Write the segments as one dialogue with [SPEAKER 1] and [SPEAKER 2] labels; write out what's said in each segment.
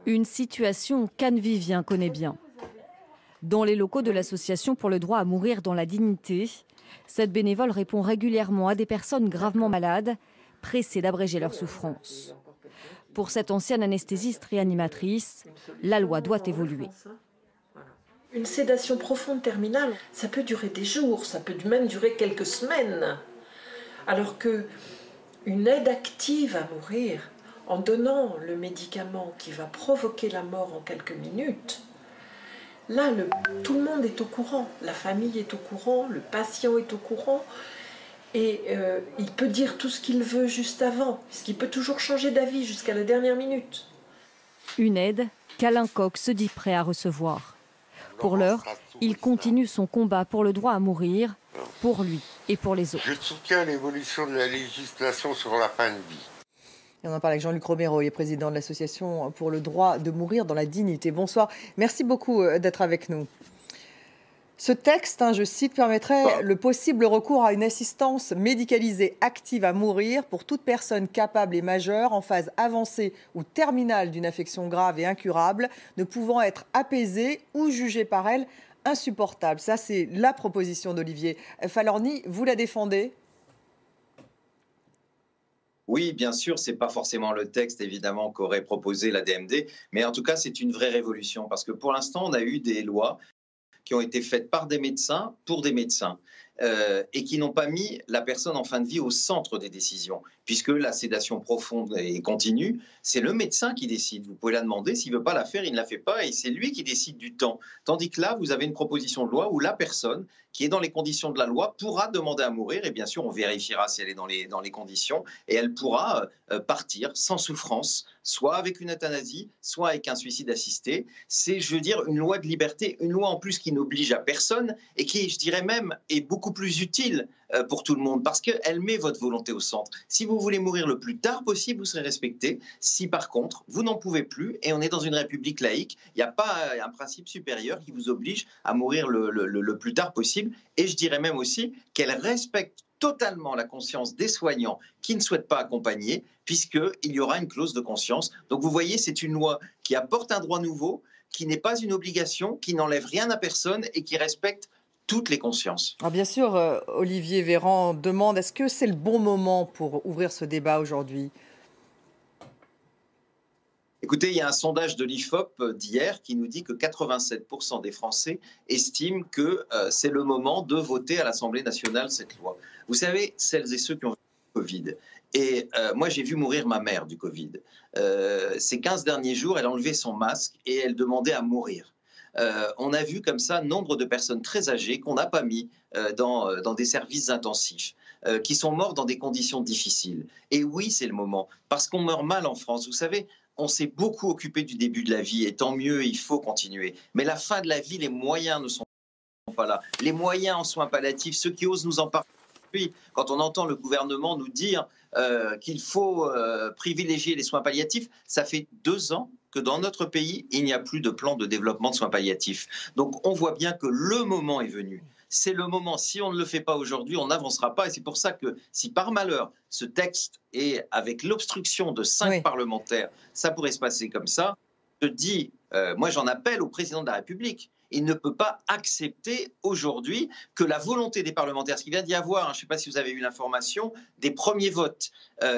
[SPEAKER 1] Une situation qu'Anne Vivien connaît bien. Dans les locaux de l'Association pour le droit à mourir dans la dignité, cette bénévole répond régulièrement à des personnes gravement malades, pressées d'abréger leur souffrance. Pour cette ancienne anesthésiste réanimatrice, la loi doit évoluer.
[SPEAKER 2] Une sédation profonde terminale, ça peut durer des jours, ça peut même durer quelques semaines. Alors qu'une aide active à mourir, en donnant le médicament qui va provoquer la mort en quelques minutes, là, tout le monde est au courant, la famille est au courant, le patient est au courant, et il peut dire tout ce qu'il veut juste avant, puisqu'il peut toujours changer d'avis jusqu'à la dernière minute.
[SPEAKER 1] Une aide qu'Alain Coq se dit prêt à recevoir. Pour l'heure, il continue son combat pour le droit à mourir, pour lui et pour les autres.
[SPEAKER 3] Je soutiens l'évolution de la législation sur la fin de vie.
[SPEAKER 4] Et on en parle avec Jean-Luc Romero, il est président de l'Association pour le droit de mourir dans la dignité. Bonsoir, merci beaucoup d'être avec nous. Ce texte, je cite, permettrait le possible recours à une assistance médicalisée active à mourir pour toute personne capable et majeure en phase avancée ou terminale d'une affection grave et incurable, ne pouvant être apaisée ou jugée par elle insupportable. Ça, c'est la proposition d'Olivier Falorni. Vous la défendez ?
[SPEAKER 5] Oui, bien sûr, ce n'est pas forcément le texte, évidemment, qu'aurait proposé la DMD, mais en tout cas, c'est une vraie révolution, parce que pour l'instant, on a eu des lois qui ont été faites par des médecins pour des médecins et qui n'ont pas mis la personne en fin de vie au centre des décisions, puisque la sédation profonde et continue, c'est le médecin qui décide. Vous pouvez la demander, s'il ne veut pas la faire, il ne la fait pas, et c'est lui qui décide du temps. Tandis que là, vous avez une proposition de loi où la personne qui est dans les conditions de la loi pourra demander à mourir, et bien sûr, on vérifiera si elle est dans les conditions, et elle pourra partir sans souffrance, soit avec une euthanasie, soit avec un suicide assisté. C'est, je veux dire, une loi de liberté, une loi en plus qui n'oblige à personne, et qui, je dirais même, est beaucoup plus utile pour tout le monde, parce qu'elle met votre volonté au centre. Si vous voulez mourir le plus tard possible, vous serez respecté. Si par contre, vous n'en pouvez plus, et on est dans une république laïque, il n'y a pas un principe supérieur qui vous oblige à mourir le plus tard possible. Et je dirais même aussi qu'elle respecte totalement la conscience des soignants qui ne souhaitent pas accompagner, puisqu'il y aura une clause de conscience. Donc vous voyez, c'est une loi qui apporte un droit nouveau, qui n'est pas une obligation, qui n'enlève rien à personne et qui respecte toutes les consciences.
[SPEAKER 4] Alors bien sûr, Olivier Véran demande, est-ce que c'est le bon moment pour ouvrir ce débat aujourd'hui ?
[SPEAKER 5] Écoutez, il y a un sondage de l'IFOP d'hier qui nous dit que 87% des Français estiment que c'est le moment de voter à l'Assemblée nationale cette loi. Vous savez, celles et ceux qui ont vécu le Covid, et moi j'ai vu mourir ma mère du Covid. Ces 15 derniers jours, elle a enlevé son masque et elle demandait à mourir. On a vu comme ça nombre de personnes très âgées qu'on n'a pas mis dans des services intensifs, qui sont morts dans des conditions difficiles. Et oui, c'est le moment, parce qu'on meurt mal en France. Vous savez, on s'est beaucoup occupé du début de la vie, et tant mieux, il faut continuer. Mais la fin de la vie, les moyens ne sont pas là. Les moyens en soins palliatifs, ceux qui osent nous en parler, quand on entend le gouvernement nous dire qu'il faut privilégier les soins palliatifs, ça fait 2 ans que dans notre pays, il n'y a plus de plan de développement de soins palliatifs. Donc on voit bien que le moment est venu. C'est le moment. Si on ne le fait pas aujourd'hui, on n'avancera pas. Et c'est pour ça que si par malheur, ce texte est avec l'obstruction de 5 parlementaires, ça pourrait se passer comme ça. Je dis, moi j'en appelle au président de la République. Il ne peut pas accepter aujourd'hui que la volonté des parlementaires, ce qu'il vient d'y avoir, je ne sais pas si vous avez eu l'information, des premiers votes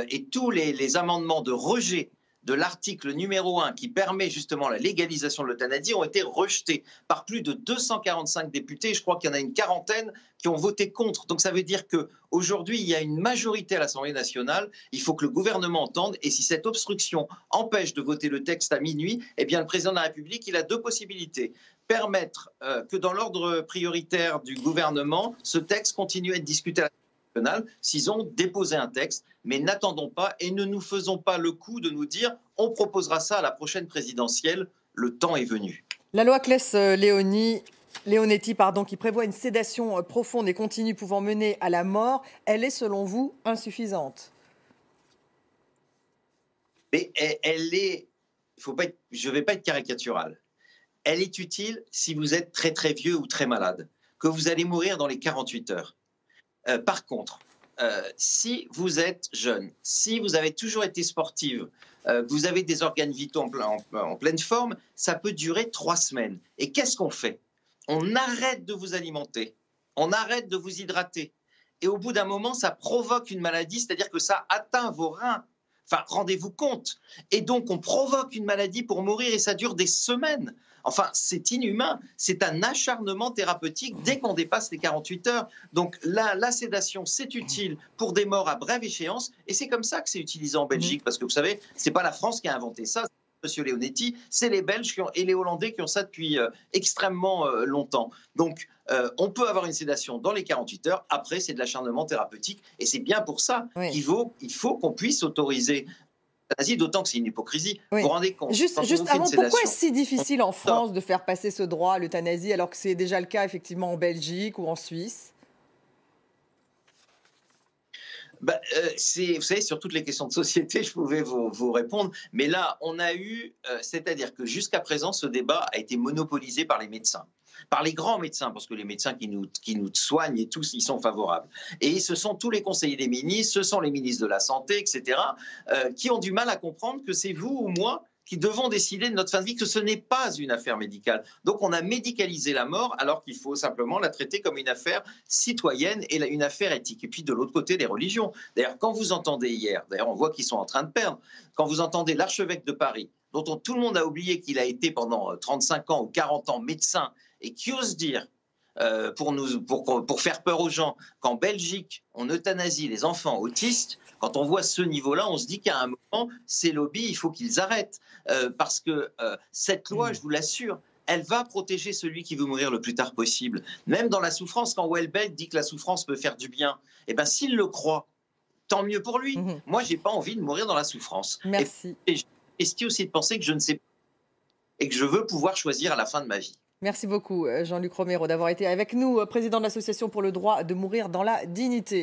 [SPEAKER 5] et tous les amendements de rejet de l'article numéro 1 qui permet justement la légalisation de l'euthanasie ont été rejetés par plus de 245 députés. Je crois qu'il y en a une quarantaine qui ont voté contre. Donc ça veut dire qu'aujourd'hui, il y a une majorité à l'Assemblée nationale. Il faut que le gouvernement entende. Et si cette obstruction empêche de voter le texte à minuit, eh bien le président de la République, il a 2 possibilités. Permettre que dans l'ordre prioritaire du gouvernement, ce texte continue à être discuté à s'ils ont déposé un texte, mais n'attendons pas et ne nous faisons pas le coup de nous dire on proposera ça à la prochaine présidentielle, le temps est venu.
[SPEAKER 4] La loi Claes-Leonetti, qui prévoit une sédation profonde et continue pouvant mener à la mort, elle est selon vous insuffisante ?
[SPEAKER 5] Mais elle est, je ne vais pas être caricatural, elle est utile si vous êtes très très vieux ou très malade, que vous allez mourir dans les 48 heures. Par contre, si vous êtes jeune, si vous avez toujours été sportive, que vous avez des organes vitaux en pleine forme, ça peut durer 3 semaines. Et qu'est-ce qu'on fait? On arrête de vous alimenter, on arrête de vous hydrater. Et au bout d'un moment, ça provoque une maladie, c'est-à-dire que ça atteint vos reins. Enfin, rendez-vous compte. Et donc, on provoque une maladie pour mourir et ça dure des semaines. Enfin, c'est inhumain. C'est un acharnement thérapeutique dès qu'on dépasse les 48 heures. Donc, la sédation, c'est utile pour des morts à brève échéance. Et c'est comme ça que c'est utilisé en Belgique. Parce que vous savez, c'est pas la France qui a inventé ça. Monsieur Leonetti, c'est les Belges et les Hollandais qui ont ça depuis extrêmement longtemps. Donc, on peut avoir une sédation dans les 48 heures. Après, c'est de l'acharnement thérapeutique. Et c'est bien pour ça qu'il faut qu'on puisse autoriser l'euthanasie, d'autant que c'est une hypocrisie.
[SPEAKER 4] Oui.
[SPEAKER 5] Vous vous rendez compte?
[SPEAKER 4] Juste avant, pourquoi est-ce si difficile en France de faire passer ce droit à l'euthanasie alors que c'est déjà le cas effectivement en Belgique ou en Suisse?
[SPEAKER 5] Vous savez, sur toutes les questions de société, je pouvais vous répondre. Mais là, on a eu, c'est-à-dire que jusqu'à présent, ce débat a été monopolisé par les médecins, par les grands médecins, parce que les médecins qui nous soignent et tous, ils sont favorables. Et ce sont tous les conseillers des ministres, ce sont les ministres de la Santé, etc., qui ont du mal à comprendre que c'est vous ou moi qui devons décider de notre fin de vie, que ce n'est pas une affaire médicale. Donc on a médicalisé la mort alors qu'il faut simplement la traiter comme une affaire citoyenne et une affaire éthique. Et puis de l'autre côté, les religions. D'ailleurs, quand vous entendez hier, d'ailleurs on voit qu'ils sont en train de perdre, quand vous entendez l'archevêque de Paris, dont tout le monde a oublié qu'il a été pendant 35 ans ou 40 ans médecin, et qui ose dire, pour faire peur aux gens, qu'en Belgique, on euthanasie les enfants autistes. Quand on voit ce niveau-là, on se dit qu'à un moment, ces lobbies, il faut qu'ils arrêtent. Parce que cette loi, je vous l'assure, elle va protéger celui qui veut mourir le plus tard possible. Même dans la souffrance, quand Houellebecq dit que la souffrance peut faire du bien, eh ben, s'il le croit, tant mieux pour lui. Moi, je n'ai pas envie de mourir dans la souffrance.
[SPEAKER 4] Merci.
[SPEAKER 5] Et j'ai aussi de penser que je ne sais pas et que je veux pouvoir choisir à la fin de ma vie.
[SPEAKER 4] Merci beaucoup, Jean-Luc Romero, d'avoir été avec nous, président de l'Association pour le droit de mourir dans la dignité.